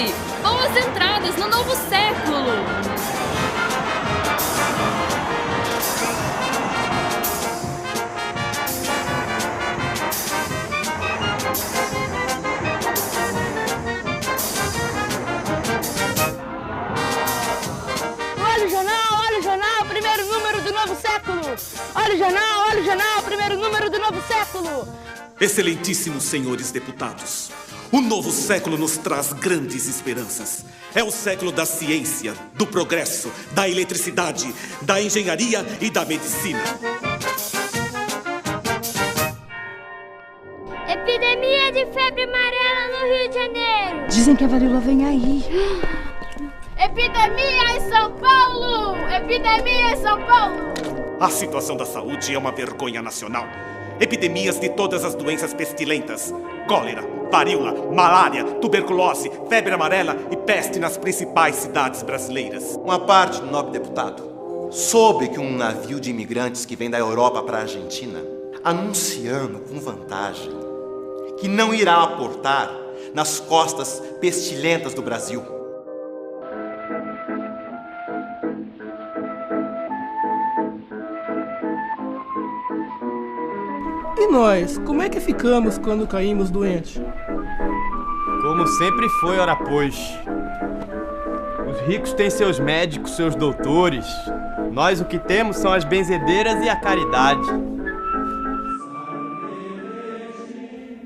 gente! Boas entradas no novo século! Olha o jornal, primeiro número do novo século! Olha o jornal, primeiro número do novo século! Excelentíssimos senhores deputados, o novo século nos traz grandes esperanças. É o século da ciência, do progresso, da eletricidade, da engenharia e da medicina. Epidemia de febre amarela no Rio de Janeiro. Dizem que a varíola vem aí. Epidemia em São Paulo! Epidemia em São Paulo! A situação da saúde é uma vergonha nacional. Epidemias de todas as doenças pestilentas: cólera, varíola, malária, tuberculose, febre amarela e peste nas principais cidades brasileiras. Uma parte, nobre deputado, soube que um navio de imigrantes que vem da Europa para a Argentina, anunciando com vantagem que não irá aportar nas costas pestilentas do Brasil. E nós, como é que ficamos quando caímos doentes? Como sempre foi, ora pois. Os ricos têm seus médicos, seus doutores. Nós o que temos são as benzedeiras e a caridade.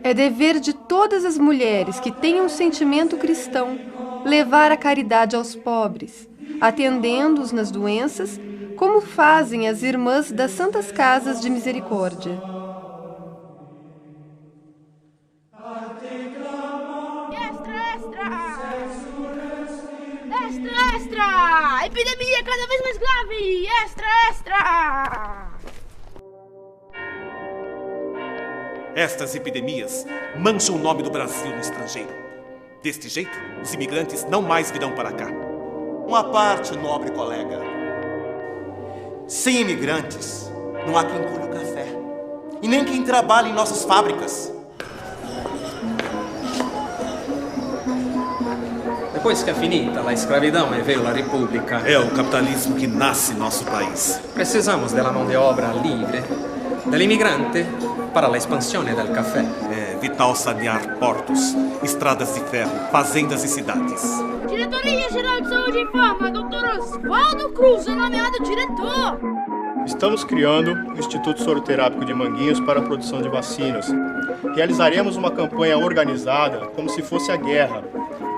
É dever de todas as mulheres que tenham um sentimento cristão levar a caridade aos pobres, atendendo-os nas doenças, como fazem as irmãs das Santas Casas de Misericórdia. Extra, extra! Epidemia cada vez mais grave! Extra, extra! Estas epidemias mancham o nome do Brasil no estrangeiro. Deste jeito, os imigrantes não mais virão para cá. Uma parte, nobre colega. Sem imigrantes, não há quem colhe o café. E nem quem trabalhe em nossas fábricas. Depois que é finita a escravidão e veio a república, É o capitalismo que nasce em nosso país. precisamos della mão de obra livre, dell'immigrante para a expansão del café. É vital sanear portos, estradas de ferro, fazendas e cidades. Diretoria Geral de Saúde informa, Dr. Oswaldo Cruz é nomeado diretor. Estamos criando o Instituto Soroterápico de Manguinhos para a produção de vacinas. Realizaremos uma campanha organizada como se fosse a guerra.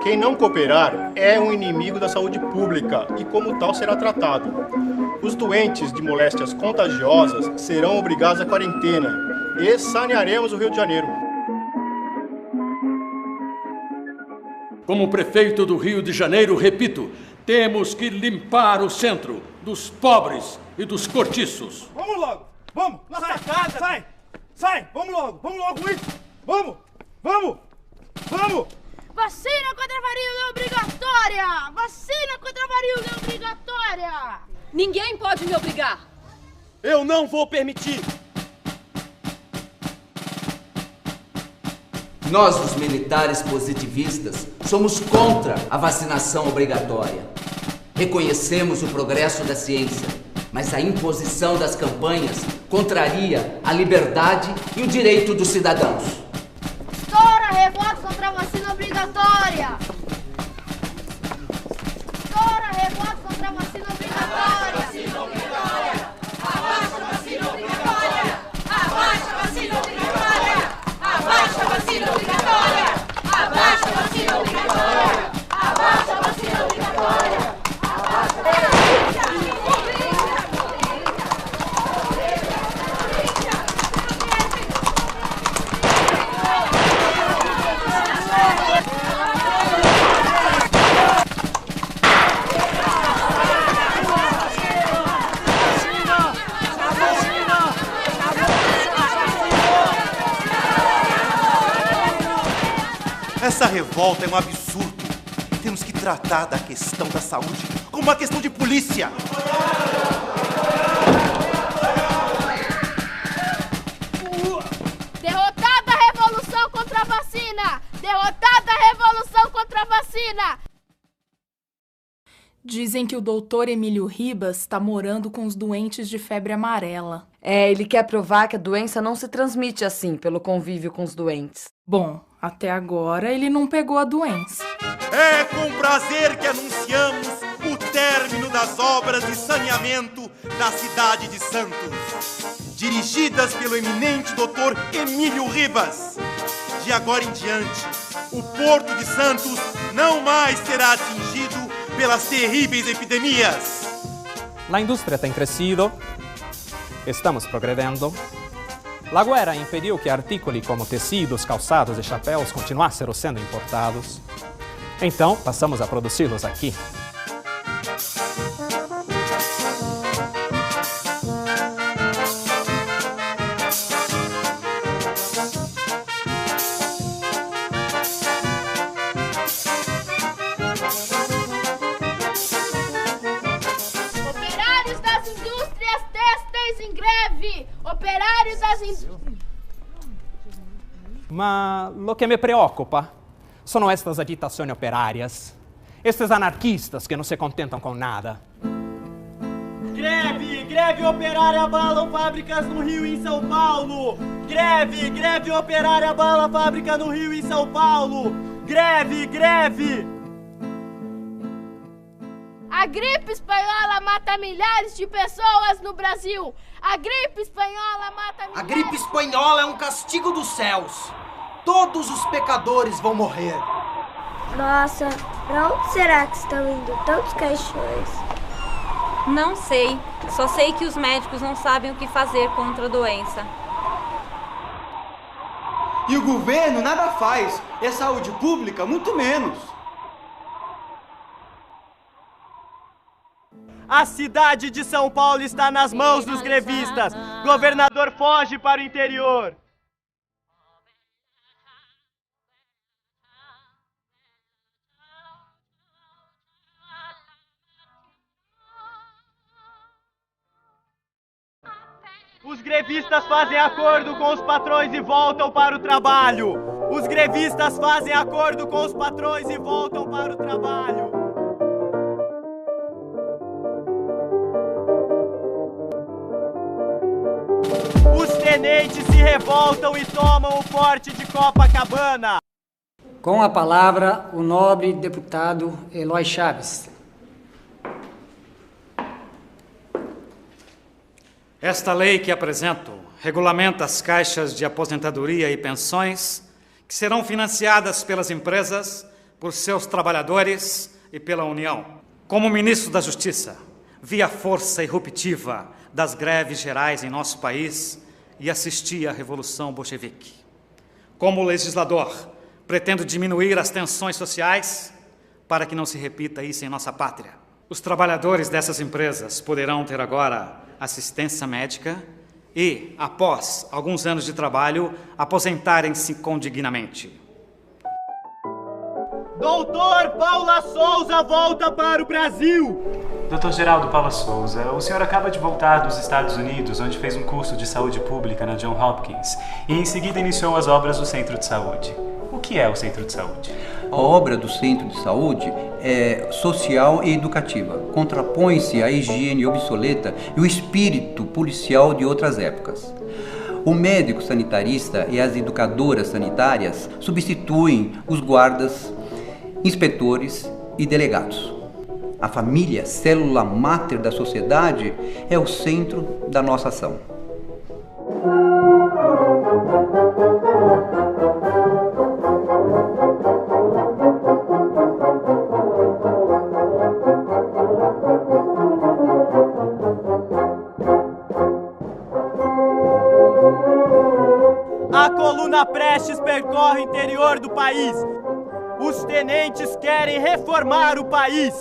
Quem não cooperar é um inimigo da saúde pública e, como tal, será tratado. Os doentes de moléstias contagiosas serão obrigados à quarentena e sanearemos o Rio de Janeiro. Como prefeito do Rio de Janeiro, repito, temos que limpar o centro dos pobres e dos cortiços. Vamos logo! Vamos! Nossa casa! Sai! Sai! Vamos logo com isso! Vamos! Vacina contra a varíola é obrigatória! Vacina contra a varíola é obrigatória! Ninguém pode me obrigar! Eu não vou permitir! Nós, os militares positivistas, somos contra a vacinação obrigatória. Reconhecemos o progresso da ciência, mas a imposição das campanhas contraria a liberdade e o direito dos cidadãos. Estoura revolta contra a vacina obrigatória! Estoura revolta contra a vacina obrigatória! Vacina obrigatória! Abaixa a vacina obrigatória! Abaixa a vacina obrigatória! Abaixa a vacina obrigatória! Abaixa a vacina obrigatória! Abaixa a vacina obrigatória! Essa revolta é um absurdo. Temos que tratar da questão da saúde como uma questão de polícia. Derrotada a revolução contra a vacina! Derrotada a revolução contra a vacina! Dizem que o doutor Emílio Ribas está morando com os doentes de febre amarela. É, ele quer provar que a doença não se transmite assim, pelo convívio com os doentes. Bom, até agora ele não pegou a doença. É com prazer que anunciamos o término das obras de saneamento da cidade de Santos, dirigidas pelo eminente doutor Emílio Ribas. De agora em diante, o Porto de Santos não mais será atingido pelas terríveis epidemias. La industria tem crescido, estamos progredindo. La guerra impediu que artículos como tecidos, calçados e chapéus continuassem sendo importados. Então, passamos a produzi-los aqui. Operários das indústrias têxteis em greve! Operários das indústrias... Mas o que me preocupa são estas agitações operárias, estes anarquistas que não se contentam com nada. Greve! Greve operária abalam fábricas no Rio e em São Paulo! Greve! Greve operária abala fábrica no Rio e em São Paulo! Greve! Greve! A gripe espanhola mata milhares de pessoas no Brasil! A gripe espanhola mata milhares... A gripe espanhola é um castigo dos céus! Todos os pecadores vão morrer! Nossa, pra onde será que estão indo tantos caixões? Não sei. Só sei que os médicos não sabem o que fazer contra a doença. E o governo nada faz. E a saúde pública, muito menos. A cidade de São Paulo está nas mãos dos grevistas. Governador foge para o interior. Os grevistas fazem acordo com os patrões e voltam para o trabalho. Os grevistas fazem acordo com os patrões e voltam para o trabalho. Os tenentes se revoltam e tomam o forte de Copacabana. Com a palavra, o nobre deputado Eloy Chaves. Esta lei que apresento regulamenta as caixas de aposentadoria e pensões que serão financiadas pelas empresas, por seus trabalhadores e pela União. Como ministro da Justiça, vi a força irruptiva das greves gerais em nosso país e assisti à Revolução Bolchevique. Como legislador, pretendo diminuir as tensões sociais para que não se repita isso em nossa pátria. Os trabalhadores dessas empresas poderão ter agora assistência médica e, após alguns anos de trabalho, aposentarem-se condignamente. Doutor Paula Souza volta para o Brasil! Dr. Geraldo Paula Souza, o senhor acaba de voltar dos Estados Unidos, onde fez um curso de saúde pública na Johns Hopkins e em seguida iniciou as obras do Centro de Saúde. O que é o Centro de Saúde? A obra do Centro de Saúde é social e educativa. Contrapõe-se à higiene obsoleta e o espírito policial de outras épocas. O médico sanitarista e as educadoras sanitárias substituem os guardas, inspetores e delegados. A família, célula máter da sociedade, é o centro da nossa ação. A coluna Prestes percorre o interior do país. Os tenentes querem reformar o país.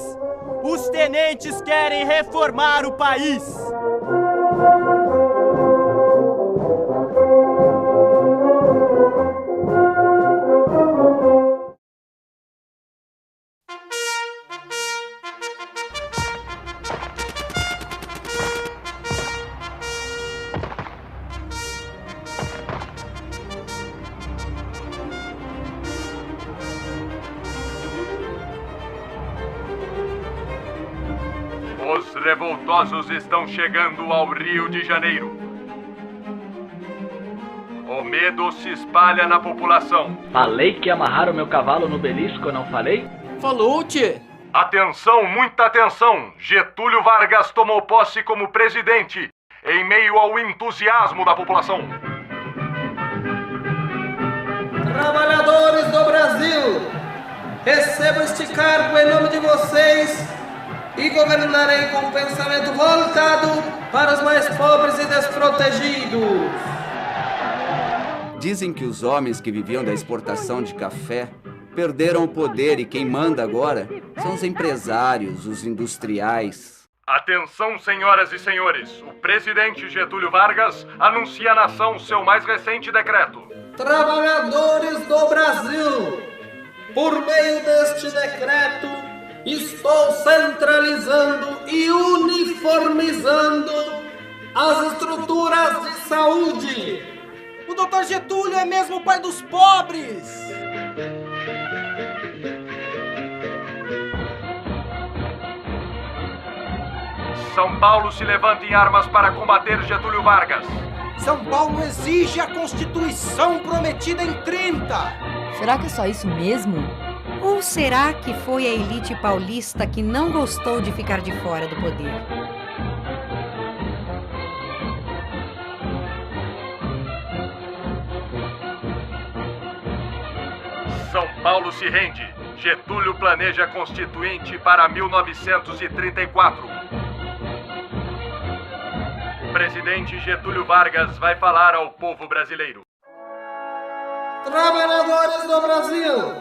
Os tenentes querem reformar o país. revoltosos estão chegando ao Rio de Janeiro. O medo se espalha na população. Falei que amarraram meu cavalo no belisco, eu não falei? Falou, tchê. Atenção, muita atenção! Getúlio Vargas tomou posse como presidente, em meio ao entusiasmo da população. Trabalhadores do Brasil, recebo este cargo em nome de vocês e governarei com um pensamento voltado para os mais pobres e desprotegidos. Dizem que os homens que viviam da exportação de café perderam o poder e quem manda agora são os empresários, os industriais. Atenção, senhoras e senhores! O presidente Getúlio Vargas anuncia à nação seu mais recente decreto. Trabalhadores do Brasil, por meio deste decreto, estou centralizando e uniformizando as estruturas de saúde. O doutor Getúlio é mesmo o pai dos pobres! São Paulo se levanta em armas para combater Getúlio Vargas. São Paulo exige a Constituição prometida em 30. Será que é só isso mesmo? Ou será que foi a elite paulista que não gostou de ficar de fora do poder? São Paulo se rende. Getúlio planeja a Constituinte para 1934. O presidente Getúlio Vargas vai falar ao povo brasileiro. Trabalhadores do Brasil,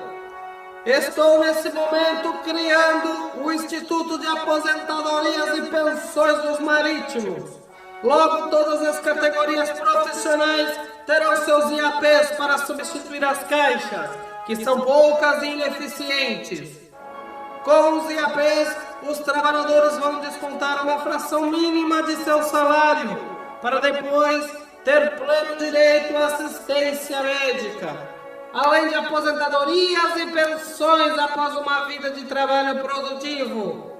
estou nesse momento criando o Instituto de Aposentadorias e Pensões dos Marítimos. Logo, todas as categorias profissionais terão seus IAPs para substituir as caixas, que são poucas e ineficientes. Com os IAPs, os trabalhadores vão descontar uma fração mínima de seu salário, para depois ter pleno direito à assistência médica, além de aposentadorias e pensões após uma vida de trabalho produtivo.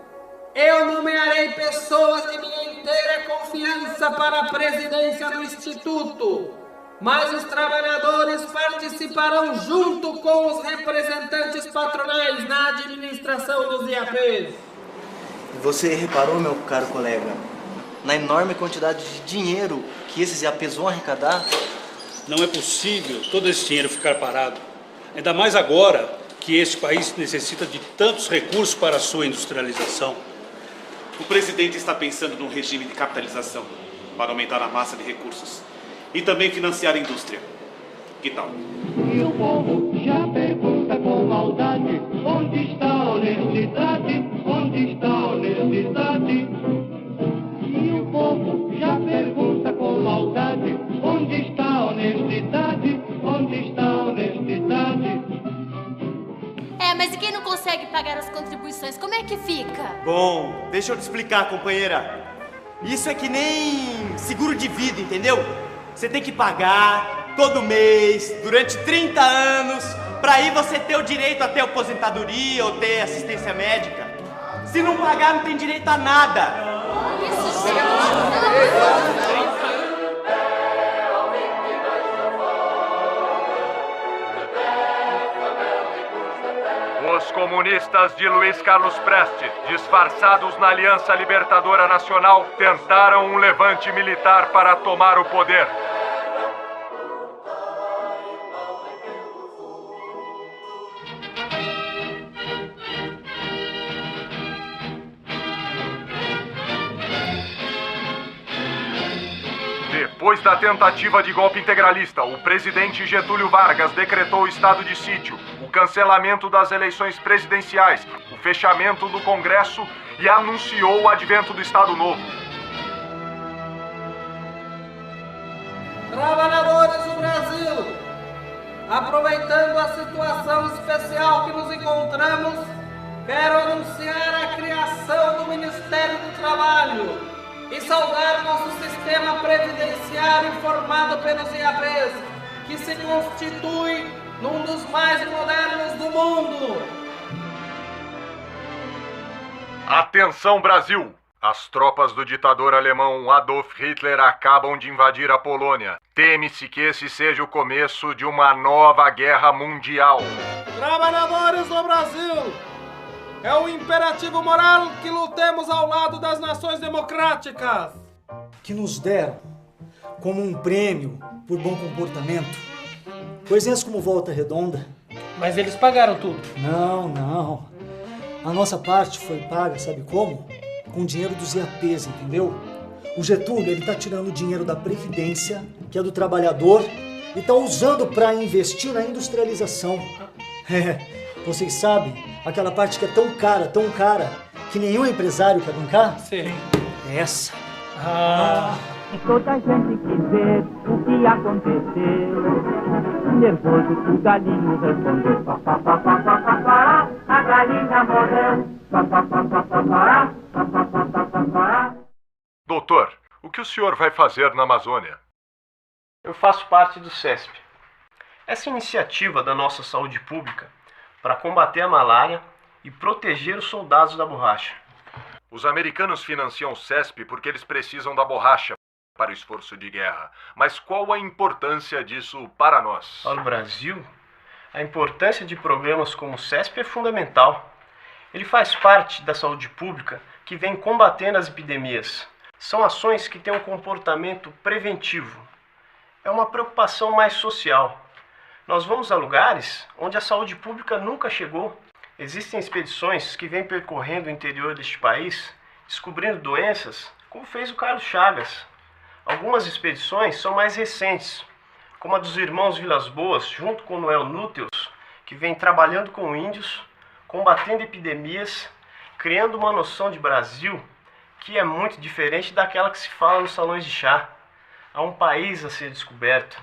Eu nomearei pessoas de minha inteira confiança para a presidência do Instituto, mas os trabalhadores participarão junto com os representantes patronais na administração dos IAPs. Você reparou, meu caro colega, na enorme quantidade de dinheiro que esses IAPs vão arrecadar? Não é possível todo esse dinheiro ficar parado. Ainda mais agora que este país necessita de tantos recursos para a sua industrialização. O presidente está pensando num regime de capitalização para aumentar a massa de recursos e também financiar a indústria. Que tal? E o povo já pergunta com maldade: onde está a honestidade? Onde está a honestidade? E o povo já pergunta com maldade: onde está a honestidade? Onde está a honestidade? Mas e quem não consegue pagar as contribuições, como é que fica? Bom, deixa eu te explicar, companheira. Isso é que nem seguro de vida, entendeu? Você tem que pagar todo mês, durante 30 anos, pra aí você ter o direito a ter aposentadoria ou ter assistência médica. Se não pagar, não tem direito a nada. Os comunistas de Luiz Carlos Prestes, disfarçados na Aliança Libertadora Nacional, tentaram um levante militar para tomar o poder. Depois da tentativa de golpe integralista, o presidente Getúlio Vargas decretou o estado de sítio, o cancelamento das eleições presidenciais, o fechamento do Congresso e anunciou o advento do Estado Novo. Trabalhadores do Brasil, aproveitando a situação especial que nos encontramos, quero anunciar a criação do Ministério do Trabalho e saudar nosso sistema previdenciário formado pelos IAPs, que se constitui num dos mais modernos do mundo. Atenção, Brasil! As tropas do ditador alemão Adolf Hitler acabam de invadir a Polônia. Teme-se que esse seja o começo de uma nova guerra mundial. Trabalhadores do Brasil, é um imperativo moral que lutemos ao lado das nações democráticas. Que nos deram como um prêmio por bom comportamento coisinhas como Volta Redonda. Mas eles pagaram tudo. Não. A nossa parte foi paga, sabe como? Com o dinheiro dos IAPs, entendeu? O Getúlio, ele tá tirando o dinheiro da Previdência, que é do trabalhador, e tá usando para investir na industrialização. Vocês sabem, aquela parte que é tão cara, que nenhum empresário quer bancar? Sim. É essa. Toda a gente quis ver o que aconteceu. Nervoso, o galinho respondeu. A galinha morreu. Doutor, o que o senhor vai fazer na Amazônia? Eu faço parte do CESP. Essa iniciativa da nossa saúde pública para combater a malária e proteger os soldados da borracha. Os americanos financiam o CESP porque eles precisam da borracha para o esforço de guerra. Mas qual a importância disso para nós? Para o Brasil, a importância de programas como o CESP é fundamental. Ele faz parte da saúde pública que vem combatendo as epidemias. São ações que têm um comportamento preventivo. É uma preocupação mais social. Nós vamos a lugares onde a saúde pública nunca chegou. Existem expedições que vêm percorrendo o interior deste país, descobrindo doenças, como fez o Carlos Chagas. Algumas expedições são mais recentes, como a dos irmãos Vilas Boas, junto com Noel Núteus, que vem trabalhando com índios, combatendo epidemias, criando uma noção de Brasil que é muito diferente daquela que se fala nos salões de chá. Há um país a ser descoberto.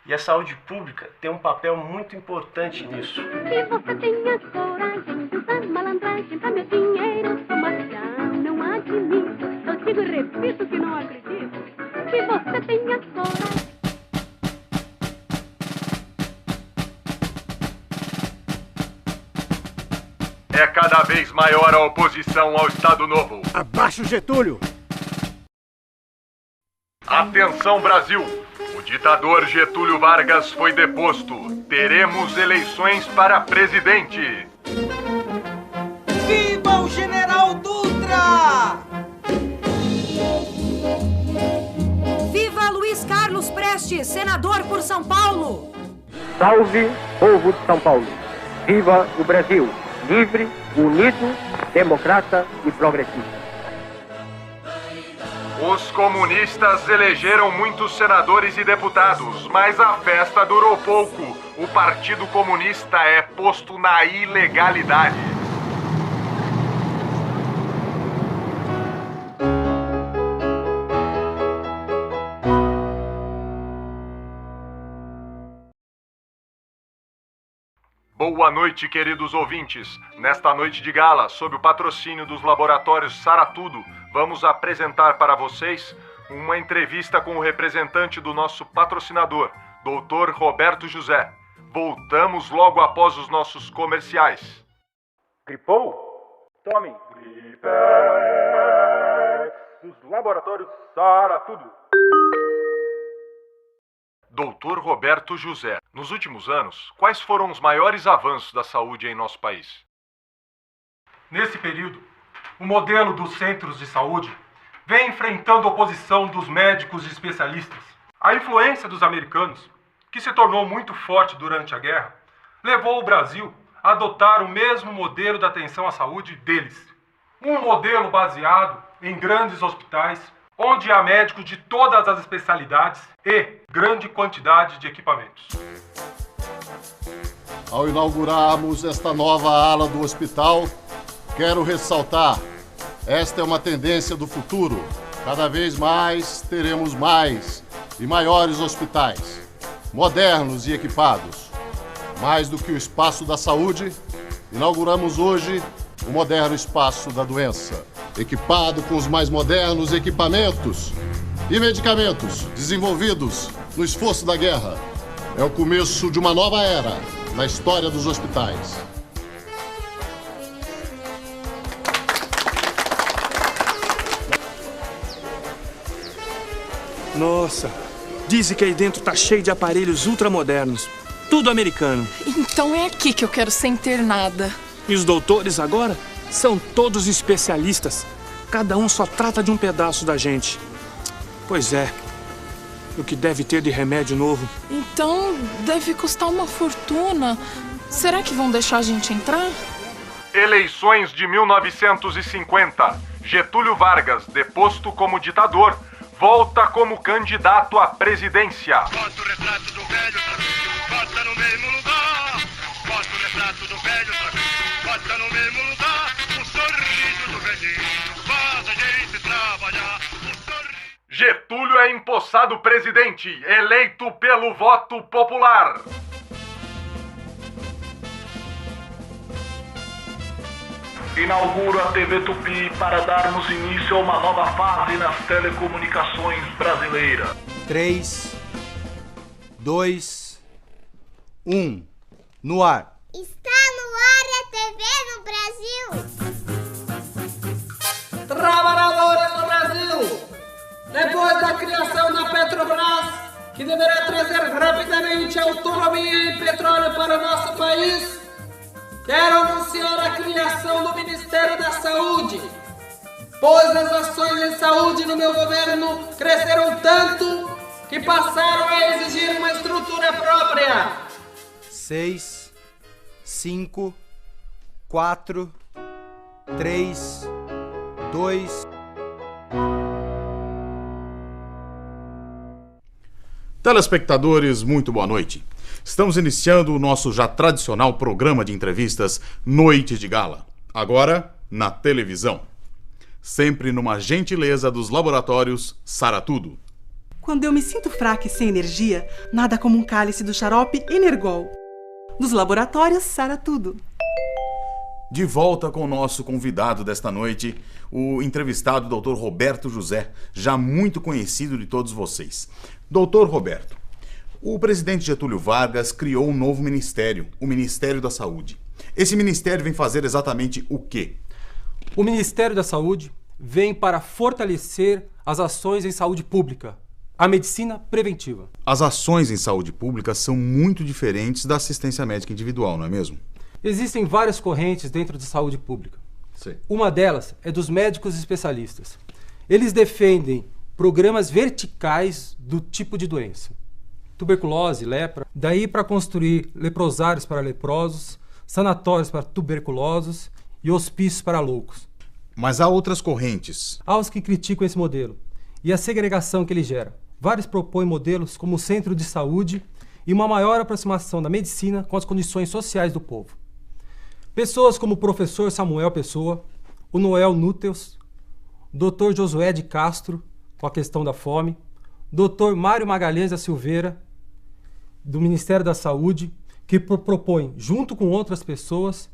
E a saúde pública tem um papel muito importante nisso. Se você tem a coragem de usar malandragem pra meu dinheiro, não admito. Eu digo e repito que não acredito. Se você tem a coragem. É cada vez maior a oposição ao Estado Novo. Abaixo Getúlio! Atenção, Brasil! O ditador Getúlio Vargas foi deposto. Teremos eleições para presidente. Viva o General Dutra! Viva Luiz Carlos Prestes, senador por São Paulo! Salve, povo de São Paulo! Viva o Brasil! Livre, unido, democrata e progressista. Os comunistas elegeram muitos senadores e deputados, mas a festa durou pouco. O Partido Comunista é posto na ilegalidade. Boa noite, queridos ouvintes. Nesta noite de gala, sob o patrocínio dos laboratórios Saratudo, vamos apresentar para vocês uma entrevista com o representante do nosso patrocinador, Dr. Roberto José. Voltamos logo após os nossos comerciais. Gripou? Tome Gripex dos laboratórios Saratudo. Dr. Roberto José, nos últimos anos, quais foram os maiores avanços da saúde em nosso país? Nesse período, o modelo dos centros de saúde vem enfrentando a oposição dos médicos e especialistas. A influência dos americanos, que se tornou muito forte durante a guerra, levou o Brasil a adotar o mesmo modelo de atenção à saúde deles. Um modelo baseado em grandes hospitais, onde há médicos de todas as especialidades e grande quantidade de equipamentos. Ao inaugurarmos esta nova ala do hospital, quero ressaltar, esta é uma tendência do futuro. Cada vez mais teremos mais e maiores hospitais, modernos e equipados. Mais do que o espaço da saúde, inauguramos hoje o moderno espaço da doença, equipado com os mais modernos equipamentos e medicamentos desenvolvidos no esforço da guerra. É o começo de uma nova era na história dos hospitais. Nossa, dizem que aí dentro tá cheio de aparelhos ultramodernos. Tudo americano. Então é aqui que eu quero ser internada. E os doutores agora são todos especialistas. Cada um só trata de um pedaço da gente. Pois é. O que deve ter de remédio novo? Então deve custar uma fortuna. Será que vão deixar a gente entrar? Eleições de 1950. Getúlio Vargas, deposto como ditador, volta como candidato à presidência. Bota o retrato do velho outra vez, bota no mesmo lugar. Bota o retrato do velho outra vez, bota no mesmo lugar. O sorriso do velhinho faz a gente trabalhar. Getúlio é empossado presidente, eleito pelo voto popular. Inauguro a TV Tupi para darmos início a uma nova fase nas telecomunicações brasileiras. 3, 2, 1, no ar. Está no ar a TV no Brasil. Trabalhadores do Brasil, depois da criação da Petrobras, que deverá trazer rapidamente autonomia e petróleo para o nosso país, quero anunciar a criação do Ministério da Saúde, pois as ações em saúde no meu governo cresceram tanto que passaram a exigir uma estrutura própria. 6, 5, 4, 3, 2... Telespectadores, muito boa noite. Estamos iniciando o nosso já tradicional programa de entrevistas Noite de Gala. Agora, na televisão. Sempre numa gentileza dos laboratórios Saratudo. Quando eu me sinto fraca e sem energia, nada como um cálice do xarope Energol. Dos laboratórios Saratudo. De volta com o nosso convidado desta noite, o entrevistado Dr. Roberto José, já muito conhecido de todos vocês. Doutor Roberto, o presidente Getúlio Vargas criou um novo ministério, o Ministério da Saúde. Esse ministério vem fazer exatamente o quê? O Ministério da Saúde vem para fortalecer as ações em saúde pública, a medicina preventiva. As ações em saúde pública são muito diferentes da assistência médica individual, não é mesmo? Existem várias correntes dentro da saúde pública. Sim. Uma delas é dos médicos especialistas. Eles defendem programas verticais do tipo de doença. Tuberculose, lepra. Daí para construir leprosários para leprosos, sanatórios para tuberculosos e hospícios para loucos. Mas há outras correntes. Há os que criticam esse modelo e a segregação que ele gera. Vários propõem modelos como o centro de saúde e uma maior aproximação da medicina com as condições sociais do povo. Pessoas como o professor Samuel Pessoa, o Noel Núteus, o Dr. Josué de Castro, com a questão da fome, Dr. Mário Magalhães da Silveira, do Ministério da Saúde, que propõe, junto com outras pessoas,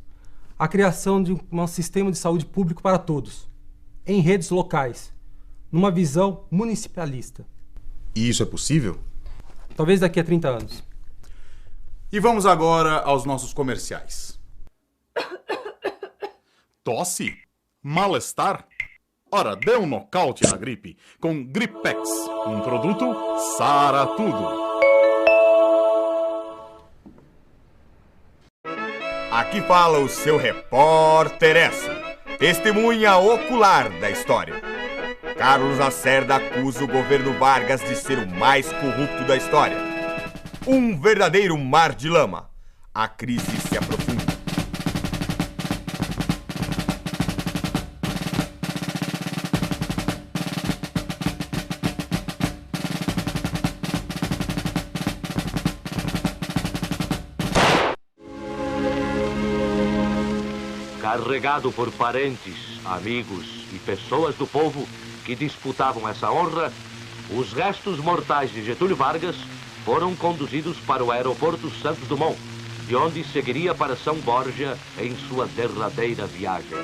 a criação de um sistema de saúde público para todos, em redes locais, numa visão municipalista. E isso é possível? Talvez daqui a 30 anos. E vamos agora aos nossos comerciais. Tosse? Mal-estar? Ora, dê um nocaute na gripe com Gripex, um produto Saratudo. Aqui fala o seu repórter Esso, testemunha ocular da história. Carlos Lacerda acusa o governo Vargas de ser o mais corrupto da história. Um verdadeiro mar de lama. A crise se aprofunda. Carregado por parentes, amigos e pessoas do povo que disputavam essa honra, os restos mortais de Getúlio Vargas foram conduzidos para o aeroporto Santos Dumont, de onde seguiria para São Borja em sua derradeira viagem.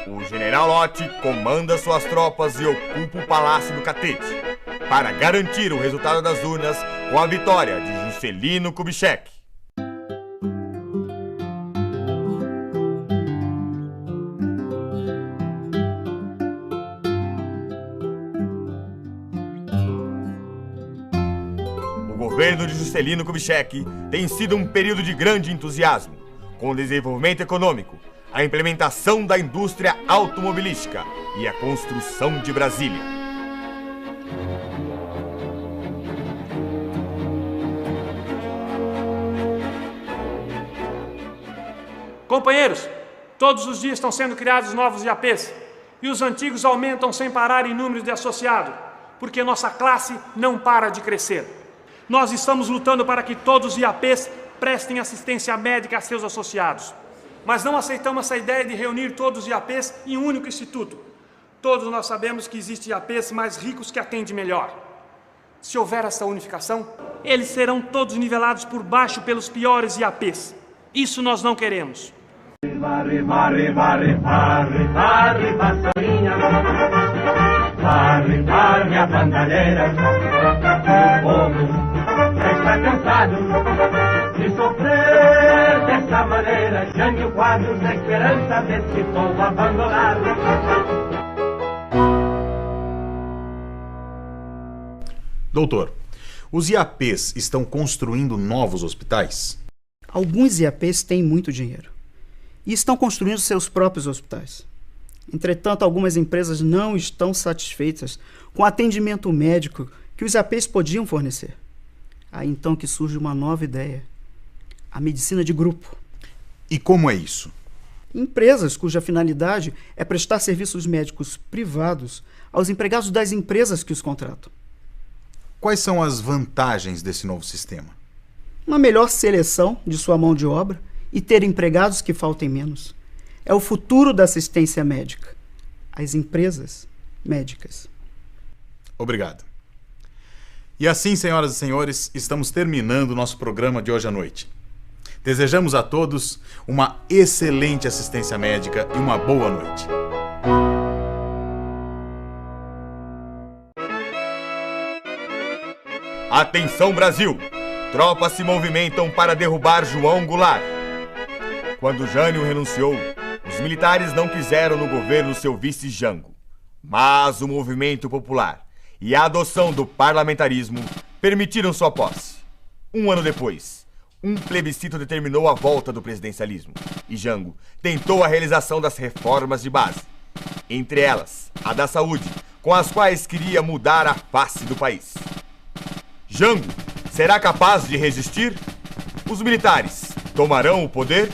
O general Lott comanda suas tropas e ocupa o Palácio do Catete para garantir o resultado das urnas com a vitória de Juscelino Kubitschek. governo de Juscelino Kubitschek tem sido um período de grande entusiasmo, com o desenvolvimento econômico, a implementação da indústria automobilística e a construção de Brasília. Companheiros, todos os dias estão sendo criados novos IAPs e os antigos aumentam sem parar em números de associado, porque nossa classe não para de crescer. Nós estamos lutando para que todos os IAPs prestem assistência médica a seus associados. Mas não aceitamos essa ideia de reunir todos os IAPs em um único instituto. Todos nós sabemos que existem IAPs mais ricos que atendem melhor. Se houver essa unificação, eles serão todos nivelados por baixo pelos piores IAPs. Isso nós não queremos. Varre, varre, varre, varre, varre, vassourinha. Varre, varre a bandalheira. O povo já está cansado de sofrer dessa maneira. Jânio Quadros, a esperança desse povo abandonado. Doutor, os IAPs estão construindo novos hospitais? Alguns IAPs têm muito dinheiro e estão construindo seus próprios hospitais. Entretanto, algumas empresas não estão satisfeitas com o atendimento médico que os IAPs podiam fornecer. Aí então que surge uma nova ideia: a medicina de grupo. E como é isso? Empresas cuja finalidade é prestar serviços médicos privados aos empregados das empresas que os contratam. Quais são as vantagens desse novo sistema? Uma melhor seleção de sua mão de obra e ter empregados que faltem menos. É o futuro da assistência médica. As empresas médicas. Obrigado. E assim, senhoras e senhores, estamos terminando o nosso programa de hoje à noite. Desejamos a todos uma excelente assistência médica e uma boa noite. Atenção, Brasil! Tropas se movimentam para derrubar João Goulart. Quando Jânio renunciou, os militares não quiseram no governo seu vice Jango. Mas o movimento popular e a adoção do parlamentarismo permitiram sua posse. Um ano depois, um plebiscito determinou a volta do presidencialismo e Jango tentou a realização das reformas de base, entre elas a da saúde, com as quais queria mudar a face do país. Jango será capaz de resistir? Os militares tomarão o poder?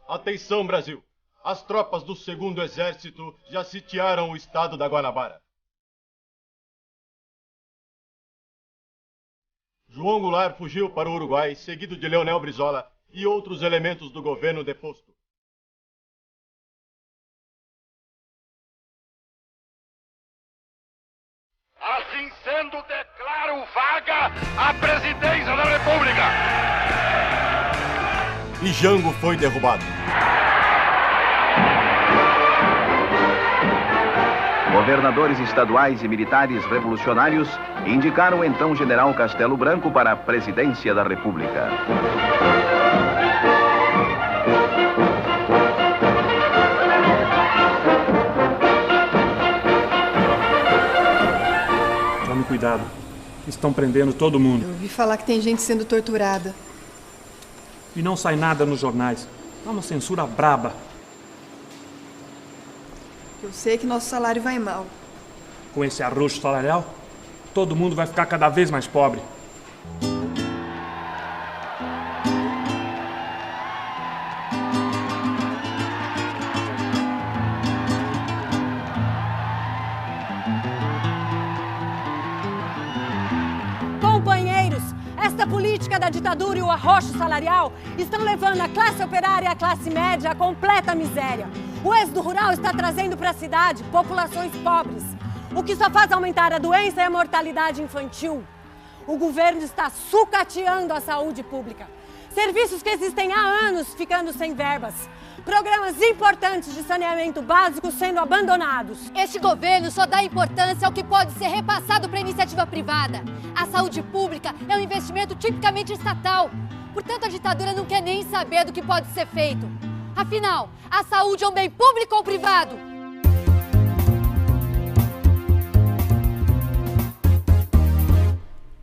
Atenção, Brasil! As tropas do 2º Exército já sitiaram o estado da Guanabara. João Goulart fugiu para o Uruguai, seguido de Leonel Brizola e outros elementos do governo deposto. Assim sendo, declaro vaga a presidência da República. E Jango foi derrubado. Governadores estaduais e militares revolucionários indicaram o então general Castelo Branco para a presidência da República. Tome cuidado. Estão prendendo todo mundo. Eu ouvi falar que tem gente sendo torturada. E não sai nada nos jornais. Há uma censura braba. Eu sei que nosso salário vai mal. Com esse arroxo salarial, todo mundo vai ficar cada vez mais pobre. Companheiros, esta política da ditadura e o arroxo salarial estão levando a classe operária e a classe média à completa miséria. O êxodo rural está trazendo para a cidade populações pobres, o que só faz aumentar a doença e a mortalidade infantil. O governo está sucateando a saúde pública. Serviços que existem há anos ficando sem verbas. Programas importantes de saneamento básico sendo abandonados. Este governo só dá importância ao que pode ser repassado para a iniciativa privada. A saúde pública é um investimento tipicamente estatal. Portanto, a ditadura não quer nem saber do que pode ser feito. Afinal, a saúde é um bem público ou privado?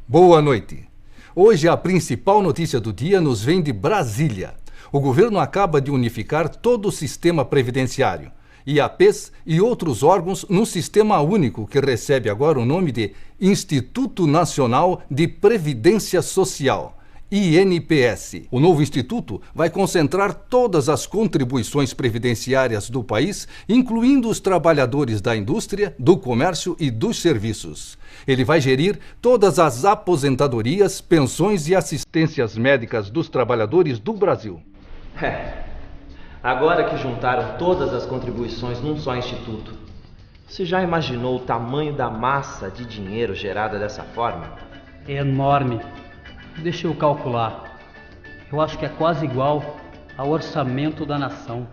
Boa noite. Hoje a principal notícia do dia nos vem de Brasília. O governo acaba de unificar todo o sistema previdenciário, IAPs e outros órgãos num sistema único que recebe agora o nome de Instituto Nacional de Previdência Social, INPS. O novo instituto vai concentrar todas as contribuições previdenciárias do país, incluindo os trabalhadores da indústria, do comércio e dos serviços. Ele vai gerir todas as aposentadorias, pensões e assistências médicas dos trabalhadores do Brasil. Agora que juntaram todas as contribuições num só instituto, você já imaginou o tamanho da massa de dinheiro gerada dessa forma? É enorme. Deixa eu calcular. Eu acho que é quase igual ao orçamento da nação.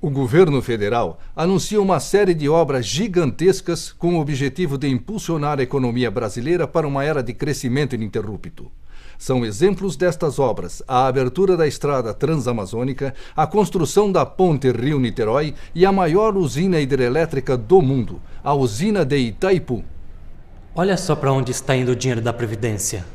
O governo federal anuncia uma série de obras gigantescas com o objetivo de impulsionar a economia brasileira para uma era de crescimento ininterrupto. São exemplos destas obras a abertura da estrada transamazônica, a construção da ponte Rio-Niterói e a maior usina hidrelétrica do mundo, a usina de Itaipu. Olha só para onde está indo o dinheiro da Previdência.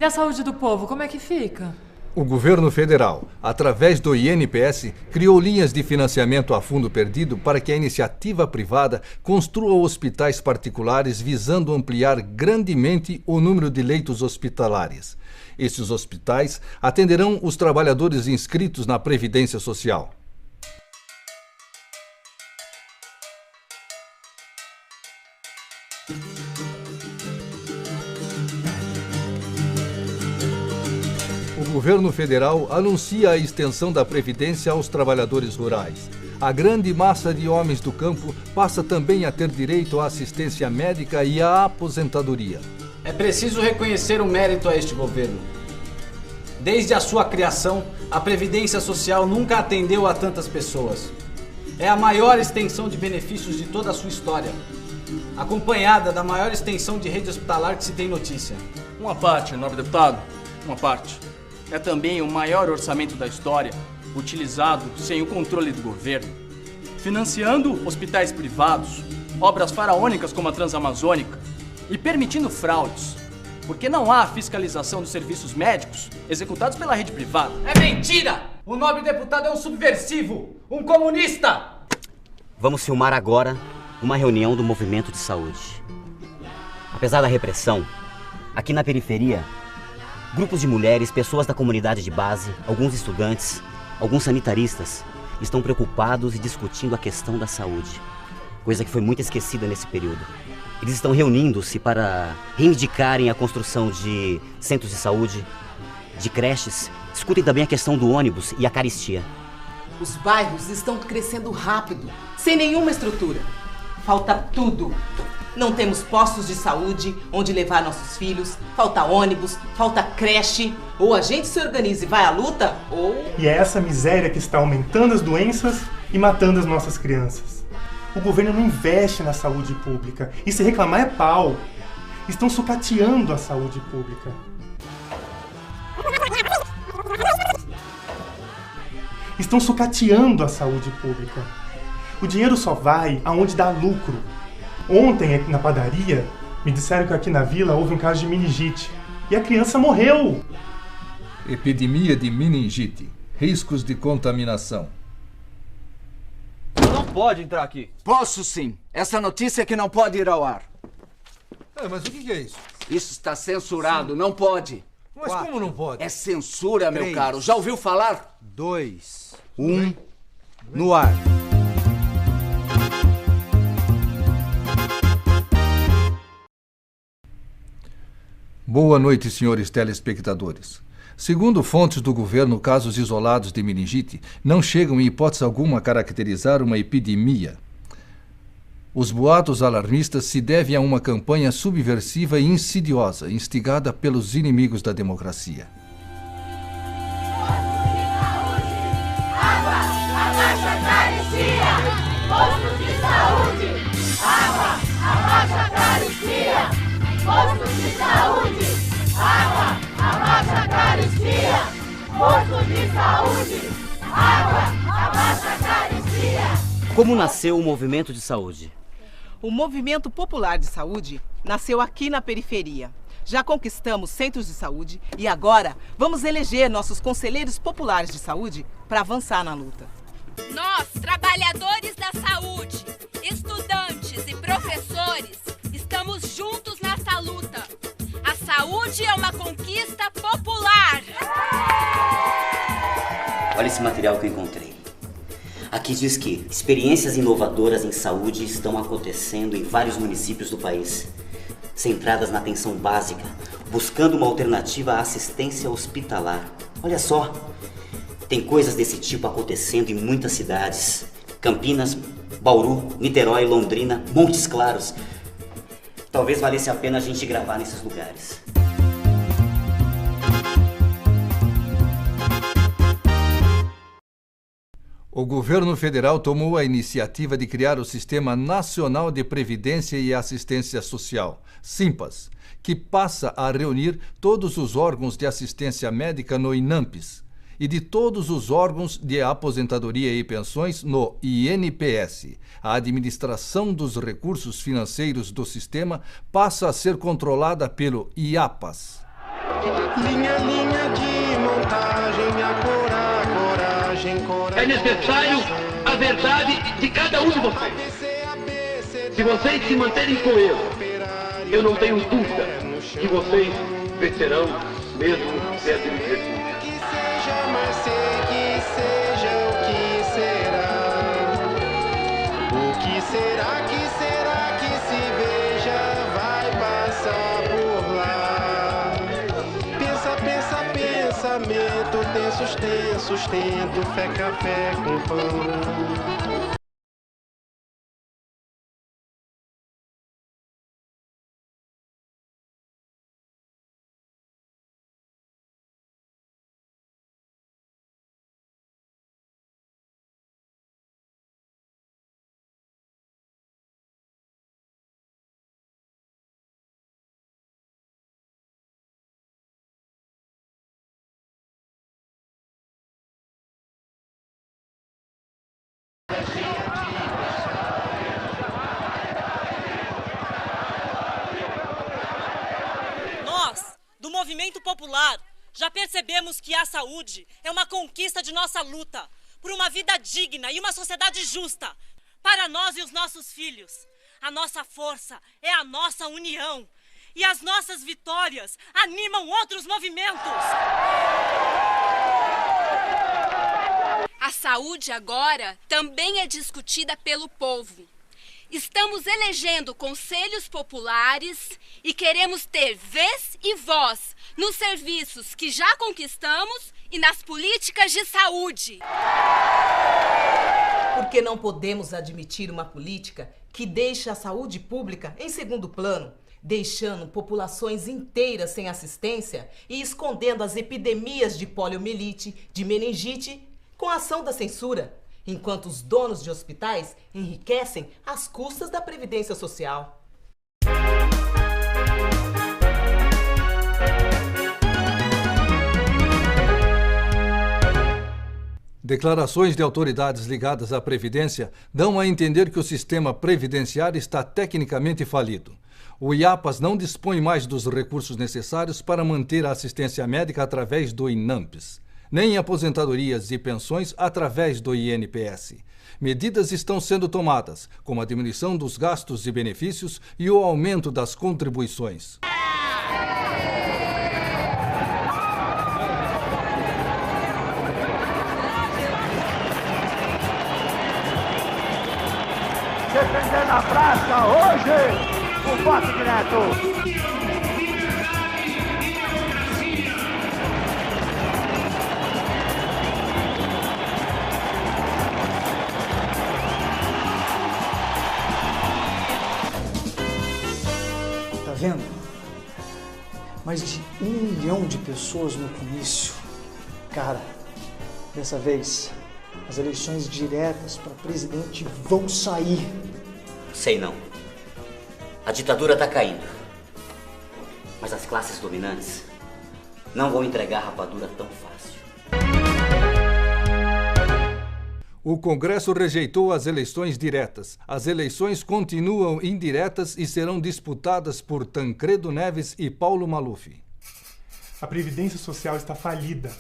E a saúde do povo, como é que fica? O governo federal, através do INPS, criou linhas de financiamento a fundo perdido para que a iniciativa privada construa hospitais particulares visando ampliar grandemente o número de leitos hospitalares. Esses hospitais atenderão os trabalhadores inscritos na Previdência Social. O governo federal anuncia a extensão da Previdência aos trabalhadores rurais. A grande massa de homens do campo passa também a ter direito à assistência médica e à aposentadoria. É preciso reconhecer o mérito a este governo. Desde a sua criação, a Previdência Social nunca atendeu a tantas pessoas. É a maior extensão de benefícios de toda a sua história, acompanhada da maior extensão de rede hospitalar que se tem notícia. Uma parte, nobre deputado, uma parte. É também o maior orçamento da história, utilizado sem o controle do governo, financiando hospitais privados, obras faraônicas como a Transamazônica e permitindo fraudes, porque não há fiscalização dos serviços médicos executados pela rede privada. É mentira! O nobre deputado é um subversivo, um comunista! Vamos filmar agora uma reunião do movimento de saúde. Apesar da repressão, aqui na periferia, grupos de mulheres, pessoas da comunidade de base, alguns estudantes, alguns sanitaristas estão preocupados e discutindo a questão da saúde, coisa que foi muito esquecida nesse período. Eles estão reunindo-se para reivindicarem a construção de centros de saúde, de creches, discutem também a questão do ônibus e a caristia. Os bairros estão crescendo rápido, sem nenhuma estrutura. Falta tudo. Não temos postos de saúde onde levar nossos filhos, falta ônibus, falta creche. Ou a gente se organiza e vai à luta, ou... E é essa miséria que está aumentando as doenças e matando as nossas crianças. O governo não investe na saúde pública. E se reclamar é pau. Estão sucateando a saúde pública. Estão sucateando a saúde pública. O dinheiro só vai aonde dá lucro. Ontem, na padaria, me disseram que aqui na vila houve um caso de meningite. E a criança morreu. Epidemia de meningite. Riscos de contaminação. Não pode entrar aqui. Posso sim. Essa notícia é que não pode ir ao ar. Mas o que é isso? Isso está censurado, não pode. Mas 4, como não pode? É censura, 3, meu caro. Já ouviu falar? 2, 1, no ar. Boa noite, senhores telespectadores. Segundo fontes do governo, casos isolados de meningite não chegam em hipótese alguma a caracterizar uma epidemia. Os boatos alarmistas se devem a uma campanha subversiva e insidiosa, instigada pelos inimigos da democracia. Água, abaixa a carestia, postos de saúde. Água, abaixa a carestia, postos de saúde. Água, abaixa a carestia, postos de saúde. Água, abaixa a carestia. Como nasceu o movimento de saúde? O Movimento Popular de Saúde nasceu aqui na periferia. Já conquistamos centros de saúde e agora vamos eleger nossos conselheiros populares de saúde para avançar na luta. Nós, trabalhadores da saúde, estudantes e professores, estamos juntos nessa luta. A saúde é uma conquista popular. Olha esse material que eu encontrei. Aqui diz que experiências inovadoras em saúde estão acontecendo em vários municípios do país, centradas na atenção básica, buscando uma alternativa à assistência hospitalar. Olha só, tem coisas desse tipo acontecendo em muitas cidades. Campinas, Bauru, Niterói, Londrina, Montes Claros. Talvez valesse a pena a gente gravar nesses lugares. O governo federal tomou a iniciativa de criar o Sistema Nacional de Previdência e Assistência Social, SINPAS, que passa a reunir todos os órgãos de assistência médica no INAMPES e de todos os órgãos de aposentadoria e pensões no INPS. A administração dos recursos financeiros do sistema passa a ser controlada pelo IAPAS. Linha de montagem, a coragem. É necessário a verdade de cada um de vocês. Se vocês se manterem coesos, eu não tenho dúvida que vocês vencerão mesmo dessa adversidade. Que seja, mas sei que seja o que será. O que será que se veja vai passar por lá. Pensamento tem sustento, fé, café com pão. Nós, do Movimento Popular, já percebemos que a saúde é uma conquista de nossa luta por uma vida digna e uma sociedade justa para nós e os nossos filhos. A nossa força é a nossa união e as nossas vitórias animam outros movimentos. A saúde agora também é discutida pelo povo. Estamos elegendo conselhos populares e queremos ter vez e voz nos serviços que já conquistamos e nas políticas de saúde. Porque não podemos admitir uma política que deixa a saúde pública em segundo plano, deixando populações inteiras sem assistência e escondendo as epidemias de poliomielite, de meningite, com a ação da censura, enquanto os donos de hospitais enriquecem às custas da Previdência Social. Declarações de autoridades ligadas à Previdência dão a entender que o sistema previdenciário está tecnicamente falido. O IAPAS não dispõe mais dos recursos necessários para manter a assistência médica através do INAMPES, nem aposentadorias e pensões através do INPS. Medidas estão sendo tomadas, como a diminuição dos gastos e benefícios e o aumento das contribuições. defender na praça hoje o voto direto. Tá vendo? Mais de 1 milhão de pessoas no comício. Cara, dessa vez, as eleições diretas para presidente vão sair. Sei não. A ditadura tá caindo. Mas as classes dominantes não vão entregar rapadura tão fácil. O Congresso rejeitou as eleições diretas. As eleições continuam indiretas e serão disputadas por Tancredo Neves e Paulo Maluf. A Previdência Social está falida.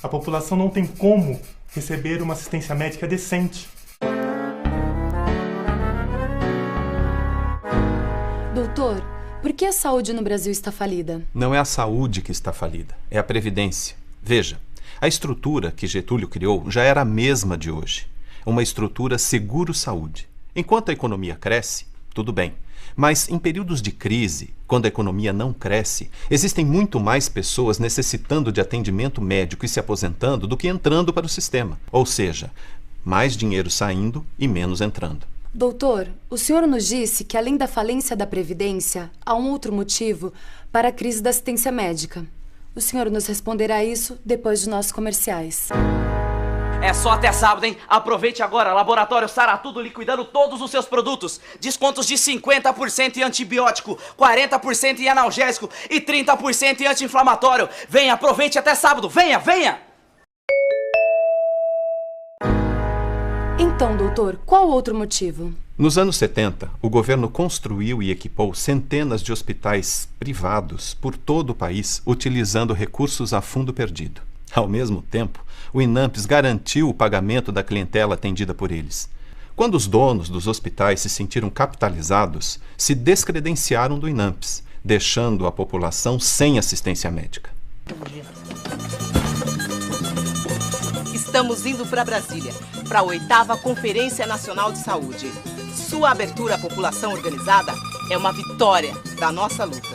A população não tem como receber uma assistência médica decente. Doutor, por que a saúde no Brasil está falida? Não é a saúde que está falida, é a Previdência. Veja, a estrutura que Getúlio criou já era a mesma de hoje. Uma estrutura seguro-saúde. Enquanto a economia cresce, tudo bem. Mas em períodos de crise, quando a economia não cresce, existem muito mais pessoas necessitando de atendimento médico e se aposentando do que entrando para o sistema. Ou seja, mais dinheiro saindo e menos entrando. Doutor, o senhor nos disse que além da falência da Previdência, há um outro motivo para a crise da assistência médica. O senhor nos responderá isso depois dos nossos comerciais. É só até sábado, hein? Aproveite agora. Laboratório Sara Tudo liquidando todos os seus produtos. Descontos de 50% em antibiótico, 40% em analgésico e 30% em anti-inflamatório. Venha, aproveite até sábado. Venha, venha! Então, doutor, qual outro motivo? Nos anos 70, o governo construiu e equipou centenas de hospitais privados por todo o país, utilizando recursos a fundo perdido. Ao mesmo tempo, o INAMPS garantiu o pagamento da clientela atendida por eles. Quando os donos dos hospitais se sentiram capitalizados, se descredenciaram do INAMPS, deixando a população sem assistência médica. Estamos indo para Brasília, para a 8ª Conferência Nacional de Saúde. Sua abertura à população organizada é uma vitória da nossa luta.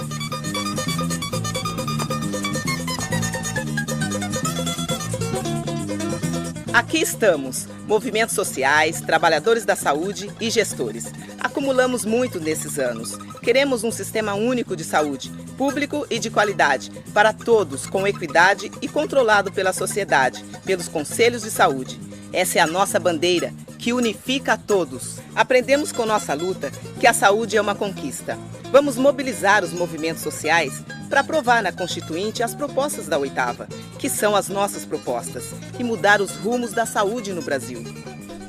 Aqui estamos, movimentos sociais, trabalhadores da saúde e gestores. Acumulamos muito nesses anos. Queremos um sistema único de saúde, público e de qualidade, para todos, com equidade e controlado pela sociedade, pelos conselhos de saúde. Essa é a nossa bandeira, que unifica a todos. Aprendemos com nossa luta que a saúde é uma conquista. Vamos mobilizar os movimentos sociais para aprovar na Constituinte as propostas da 8ª, que são as nossas propostas, e mudar os rumos da saúde no Brasil.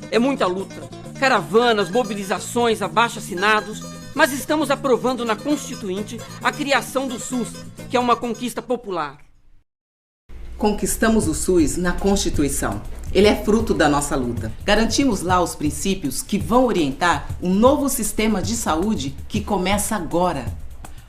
É muita luta, caravanas, mobilizações, abaixo-assinados, mas estamos aprovando na Constituinte a criação do SUS, que é uma conquista popular. Conquistamos o SUS na Constituição. Ele é fruto da nossa luta. Garantimos lá os princípios que vão orientar um novo sistema de saúde que começa agora.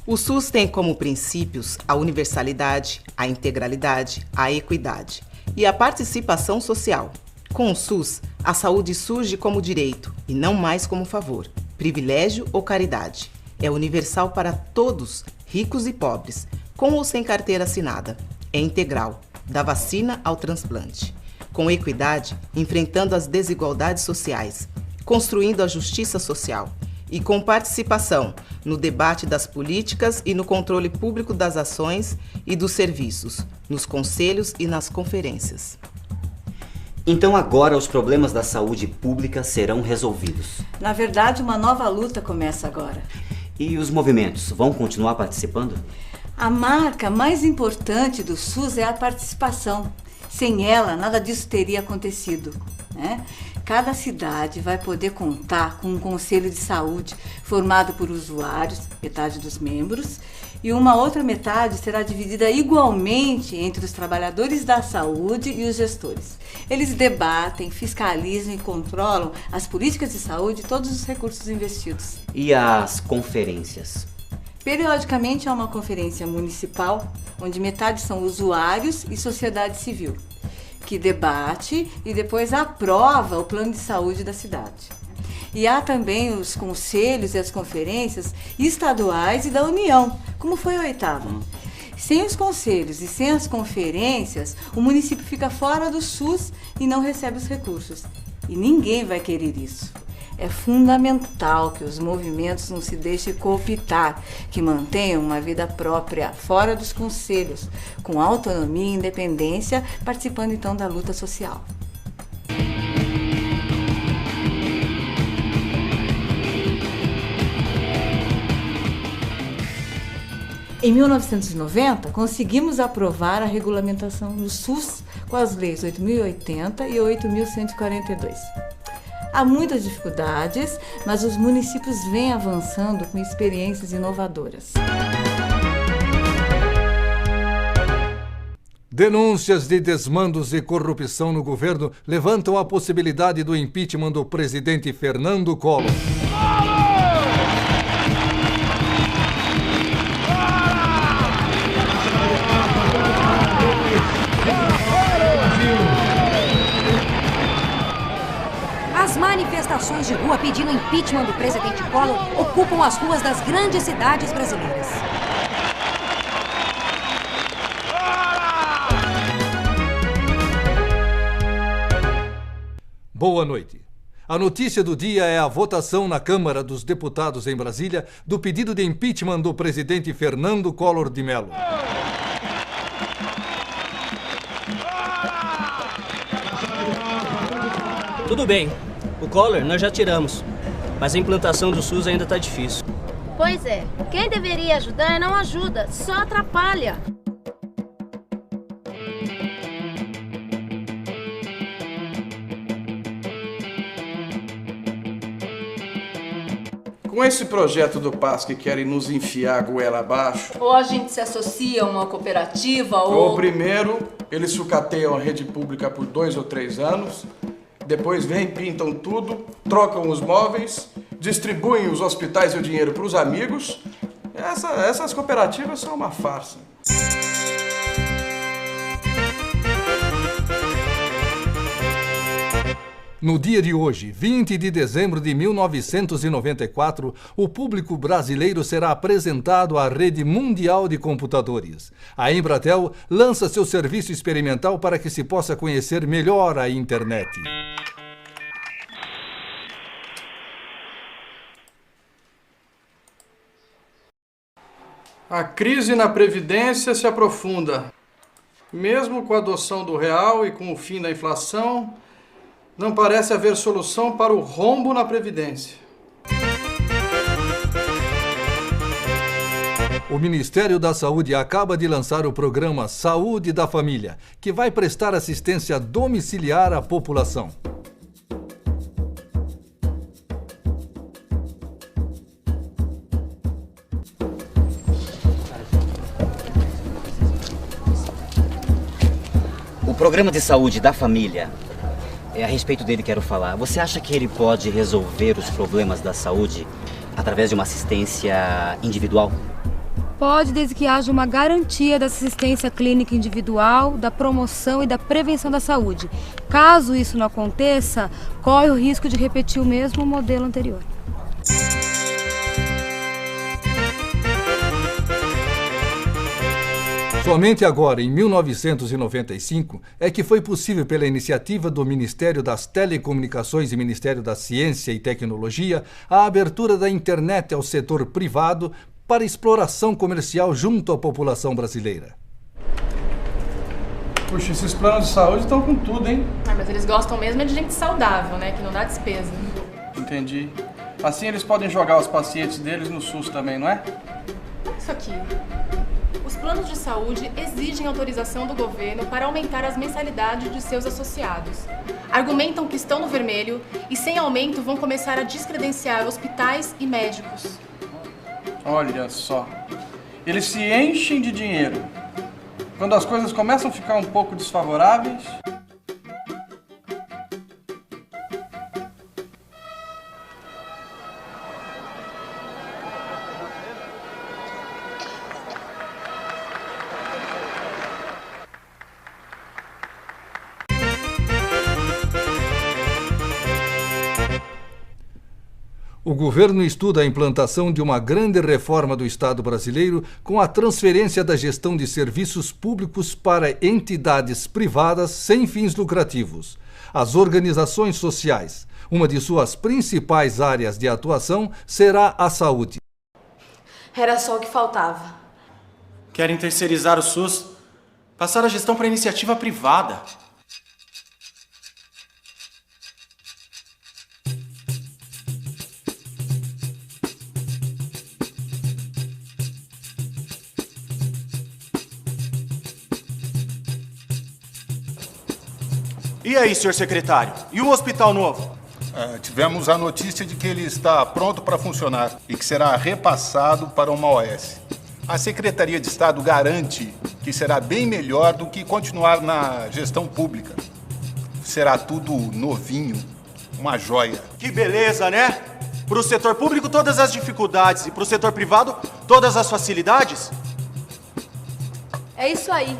O SUS tem como princípios a universalidade, a integralidade, a equidade e a participação social. Com o SUS, a saúde surge como direito e não mais como favor, privilégio ou caridade. É universal para todos, ricos e pobres, com ou sem carteira assinada. É integral, da vacina ao transplante. Com equidade, enfrentando as desigualdades sociais, construindo a justiça social. E com participação no debate das políticas e no controle público das ações e dos serviços, nos conselhos e nas conferências. Então agora os problemas da saúde pública serão resolvidos. Na verdade, uma nova luta começa agora. E os movimentos vão continuar participando? A marca mais importante do SUS é a participação. Sem ela, nada disso teria acontecido, né? Cada cidade vai poder contar com um conselho de saúde formado por usuários, metade dos membros, e uma outra metade será dividida igualmente entre os trabalhadores da saúde e os gestores. Eles debatem, fiscalizam e controlam as políticas de saúde e todos os recursos investidos. E as conferências? Periodicamente há uma conferência municipal, onde metade são usuários e sociedade civil, que debate e depois aprova o plano de saúde da cidade. E há também os conselhos e as conferências estaduais e da União, como foi a 8ª. Sem os conselhos e sem as conferências, o município fica fora do SUS e não recebe os recursos. E ninguém vai querer isso. É fundamental que os movimentos não se deixem cooptar, que mantenham uma vida própria, fora dos conselhos, com autonomia e independência, participando então da luta social. Em 1990, conseguimos aprovar a regulamentação do SUS com as leis 8.080 e 8.142. Há muitas dificuldades, mas os municípios vêm avançando com experiências inovadoras. Denúncias de desmandos e corrupção no governo levantam a possibilidade do impeachment do presidente Fernando Collor. As manifestações de rua pedindo impeachment do presidente Collor ocupam as ruas das grandes cidades brasileiras. Boa noite. A notícia do dia é a votação na Câmara dos Deputados em Brasília do pedido de impeachment do presidente Fernando Collor de Mello. Tudo bem, o Collor nós já tiramos, mas a implantação do SUS ainda está difícil. Pois é, quem deveria ajudar não ajuda, só atrapalha. Com esse projeto do PAS que querem nos enfiar a goela abaixo... Ou a gente se associa a uma cooperativa ou... Ou primeiro, eles sucateiam a rede pública por 2 ou 3 anos, depois vêm, pintam tudo, trocam os móveis, distribuem os hospitais e o dinheiro para os amigos. Essas cooperativas são uma farsa. No dia de hoje, 20 de dezembro de 1994, o público brasileiro será apresentado à rede mundial de computadores. A Embratel lança seu serviço experimental para que se possa conhecer melhor a internet. A crise na Previdência se aprofunda. Mesmo com a adoção do real e com o fim da inflação, não parece haver solução para o rombo na Previdência. O Ministério da Saúde acaba de lançar o programa Saúde da Família, que vai prestar assistência domiciliar à população. O programa de saúde da família, é a respeito dele que quero falar. Você acha que ele pode resolver os problemas da saúde através de uma assistência individual? Pode, desde que haja uma garantia da assistência clínica individual, da promoção e da prevenção da saúde. Caso isso não aconteça, corre o risco de repetir o mesmo modelo anterior. Somente agora, em 1995, é que foi possível, pela iniciativa do Ministério das Telecomunicações e Ministério da Ciência e Tecnologia, a abertura da internet ao setor privado para exploração comercial junto à população brasileira. Puxa, esses planos de saúde estão com tudo, hein? Mas eles gostam mesmo de gente saudável, né? Que não dá despesa. Entendi. Assim eles podem jogar os pacientes deles no SUS também, não é? Isso aqui. Os planos de saúde exigem autorização do governo para aumentar as mensalidades de seus associados. Argumentam que estão no vermelho e, sem aumento, vão começar a descredenciar hospitais e médicos. Olha só. Eles se enchem de dinheiro. Quando as coisas começam a ficar um pouco desfavoráveis... governo estuda a implantação de uma grande reforma do Estado brasileiro com a transferência da gestão de serviços públicos para entidades privadas sem fins lucrativos. As organizações sociais. Uma de suas principais áreas de atuação será a saúde. Era só o que faltava. Querem terceirizar o SUS, passar a gestão para iniciativa privada. E aí, senhor secretário? E o hospital novo? Tivemos a notícia de que ele está pronto para funcionar e que será repassado para uma OS. A Secretaria de Estado garante que será bem melhor do que continuar na gestão pública. Será tudo novinho, uma joia. Que beleza, né? Para o setor público, todas as dificuldades, e para o setor privado, todas as facilidades? É isso aí.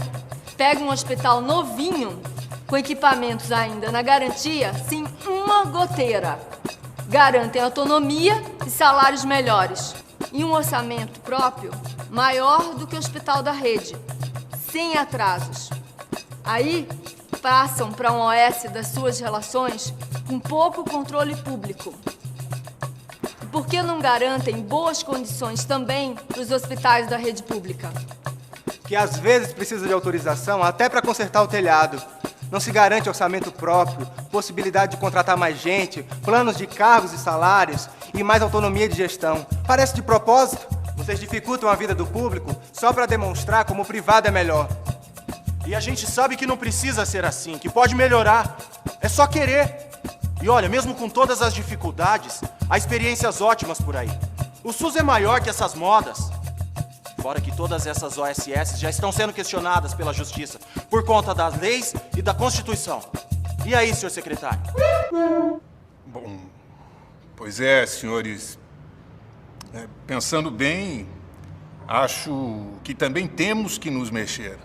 Pega um hospital novinho, com equipamentos ainda na garantia, sem uma goteira. Garantem autonomia e salários melhores. E um orçamento próprio maior do que o hospital da rede, sem atrasos. Aí, passam para um OS das suas relações com pouco controle público. E por que não garantem boas condições também para os hospitais da rede pública? Que às vezes precisa de autorização até para consertar o telhado. Não se garante orçamento próprio, possibilidade de contratar mais gente, planos de cargos e salários e mais autonomia de gestão. Parece de propósito. Vocês dificultam a vida do público só para demonstrar como o privado é melhor. E a gente sabe que não precisa ser assim, que pode melhorar. É só querer. E olha, mesmo com todas as dificuldades, há experiências ótimas por aí. O SUS é maior que essas modas. Fora que todas essas OSS já estão sendo questionadas pela Justiça por conta das leis e da Constituição. E aí, senhor secretário? Bom, pois é, senhores. Pensando bem, acho que também temos que nos mexer.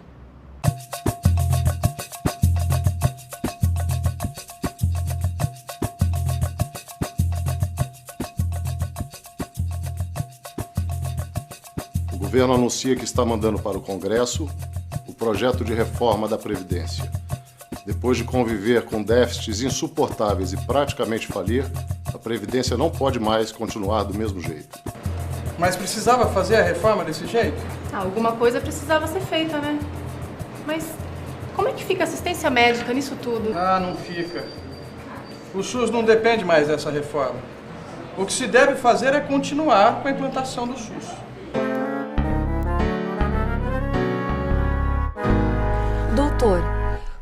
O governo anuncia que está mandando para o Congresso o projeto de reforma da Previdência. Depois de conviver com déficits insuportáveis e praticamente falir, a Previdência não pode mais continuar do mesmo jeito. Mas precisava fazer a reforma desse jeito? Alguma coisa precisava ser feita, né? Mas como é que fica a assistência médica nisso tudo? Não fica. O SUS não depende mais dessa reforma. O que se deve fazer é continuar com a implantação do SUS. Doutor,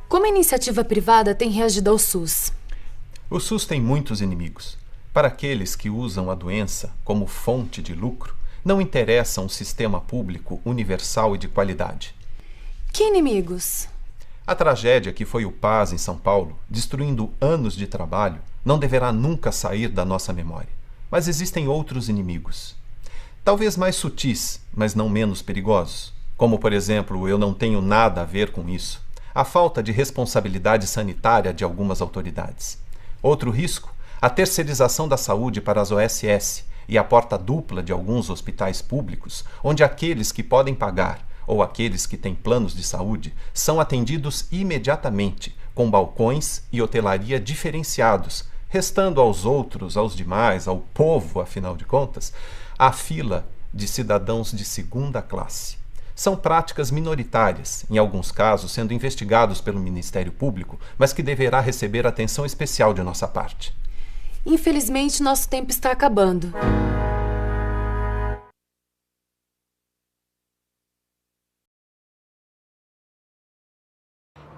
como a iniciativa privada tem reagido ao SUS? O SUS tem muitos inimigos. Para aqueles que usam a doença como fonte de lucro, não interessa um sistema público universal e de qualidade. Que inimigos? A tragédia que foi o PAS em São Paulo, destruindo anos de trabalho, não deverá nunca sair da nossa memória. Mas existem outros inimigos. Talvez mais sutis, mas não menos perigosos. Como, por exemplo, eu não tenho nada a ver com isso. A falta de responsabilidade sanitária de algumas autoridades. Outro risco, a terceirização da saúde para as OSS e a porta dupla de alguns hospitais públicos, onde aqueles que podem pagar ou aqueles que têm planos de saúde são atendidos imediatamente, com balcões e hotelaria diferenciados, restando aos outros, aos demais, ao povo, afinal de contas, a fila de cidadãos de segunda classe. São práticas minoritárias, em alguns casos sendo investigados pelo Ministério Público, mas que deverá receber atenção especial de nossa parte. Infelizmente, nosso tempo está acabando.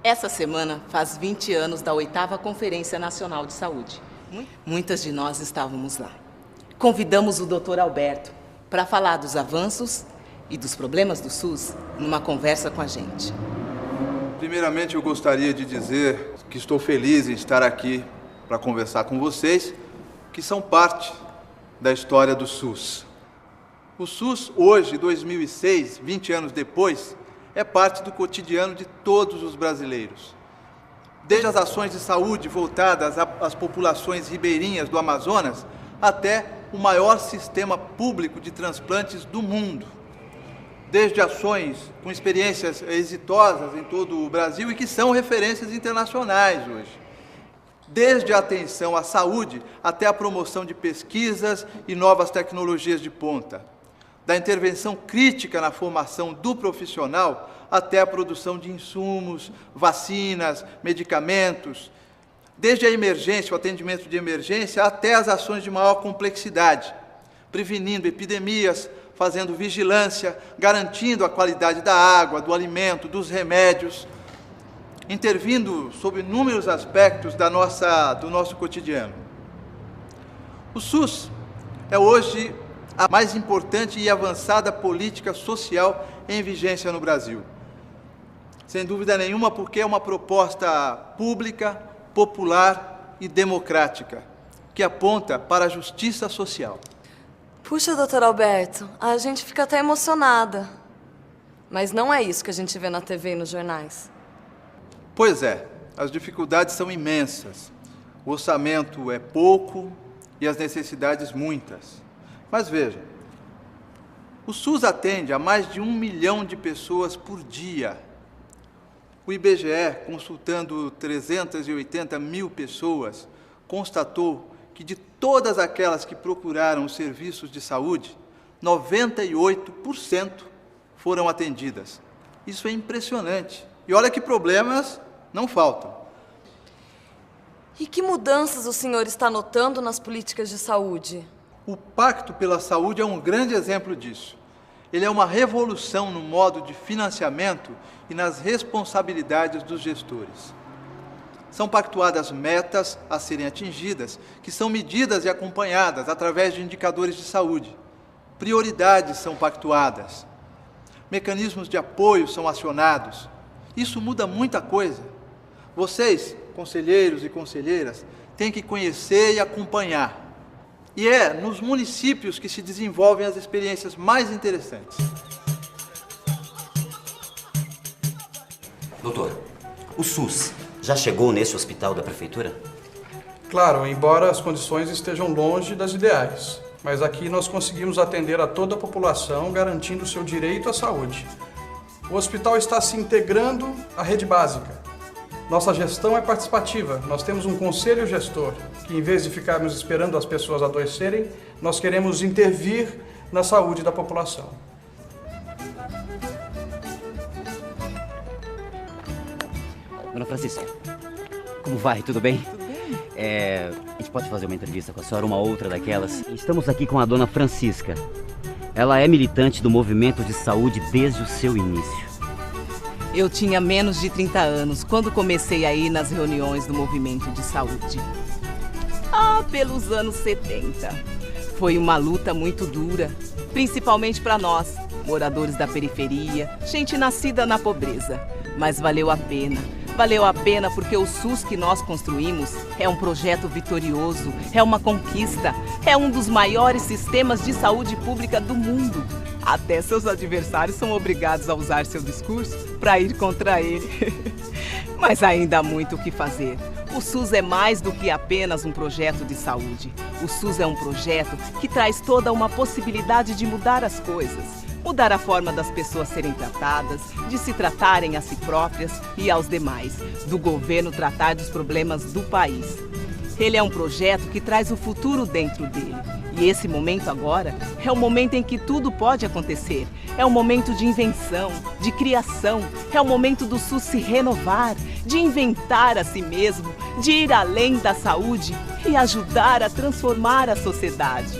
Essa semana faz 20 anos da 8ª Conferência Nacional de Saúde. Muitas de nós estávamos lá. Convidamos o Dr. Alberto para falar dos avanços e dos problemas do SUS numa conversa com a gente. Primeiramente, eu gostaria de dizer que estou feliz em estar aqui para conversar com vocês, que são parte da história do SUS. O SUS, hoje, 2006, 20 anos depois, é parte do cotidiano de todos os brasileiros. Desde as ações de saúde voltadas às populações ribeirinhas do Amazonas, até o maior sistema público de transplantes do mundo. Desde ações com experiências exitosas em todo o Brasil e que são referências internacionais hoje. Desde a atenção à saúde até a promoção de pesquisas e novas tecnologias de ponta. Da intervenção crítica na formação do profissional até a produção de insumos, vacinas, medicamentos. Desde a emergência, o atendimento de emergência, até as ações de maior complexidade, prevenindo epidemias, fazendo vigilância, garantindo a qualidade da água, do alimento, dos remédios, intervindo sobre inúmeros aspectos do nosso cotidiano. O SUS é hoje a mais importante e avançada política social em vigência no Brasil. Sem dúvida nenhuma, porque é uma proposta pública, popular e democrática, que aponta para a justiça social. Puxa, doutor Alberto, a gente fica até emocionada. Mas não é isso que a gente vê na TV e nos jornais. Pois é, as dificuldades são imensas. O orçamento é pouco e as necessidades muitas. Mas veja, o SUS atende a mais de 1 milhão de pessoas por dia. O IBGE, consultando 380 mil pessoas, constatou que de todas aquelas que procuraram os serviços de saúde, 98% foram atendidas. Isso é impressionante. E olha que problemas não faltam. E que mudanças o senhor está notando nas políticas de saúde? O Pacto pela Saúde é um grande exemplo disso. Ele é uma revolução no modo de financiamento e nas responsabilidades dos gestores. São pactuadas metas a serem atingidas, que são medidas e acompanhadas através de indicadores de saúde. Prioridades são pactuadas. Mecanismos de apoio são acionados. Isso muda muita coisa. Vocês, conselheiros e conselheiras, têm que conhecer e acompanhar. E é nos municípios que se desenvolvem as experiências mais interessantes. Doutor, o SUS já chegou nesse hospital da prefeitura? Claro, embora as condições estejam longe das ideais. Mas aqui nós conseguimos atender a toda a população, garantindo o seu direito à saúde. O hospital está se integrando à rede básica. Nossa gestão é participativa. Nós temos um conselho gestor, que em vez de ficarmos esperando as pessoas adoecerem, nós queremos intervir na saúde da população. Dona Francisca, como vai? Tudo bem? Tudo bem. A gente pode fazer uma entrevista com a senhora, uma outra daquelas. Estamos aqui com a dona Francisca. Ela é militante do movimento de saúde desde o seu início. Eu tinha menos de 30 anos quando comecei a ir nas reuniões do movimento de saúde. Pelos anos 70. Foi uma luta muito dura, principalmente para nós, moradores da periferia, gente nascida na pobreza. Mas valeu a pena. Valeu a pena porque o SUS que nós construímos é um projeto vitorioso, é uma conquista, é um dos maiores sistemas de saúde pública do mundo. Até seus adversários são obrigados a usar seu discurso para ir contra ele. Mas ainda há muito o que fazer. O SUS é mais do que apenas um projeto de saúde. O SUS é um projeto que traz toda uma possibilidade de mudar as coisas. Mudar a forma das pessoas serem tratadas, de se tratarem a si próprias e aos demais, do governo tratar dos problemas do país. Ele é um projeto que traz o futuro dentro dele. E esse momento agora é o momento em que tudo pode acontecer. É um momento de invenção, de criação. É o momento do SUS se renovar, de inventar a si mesmo, de ir além da saúde e ajudar a transformar a sociedade.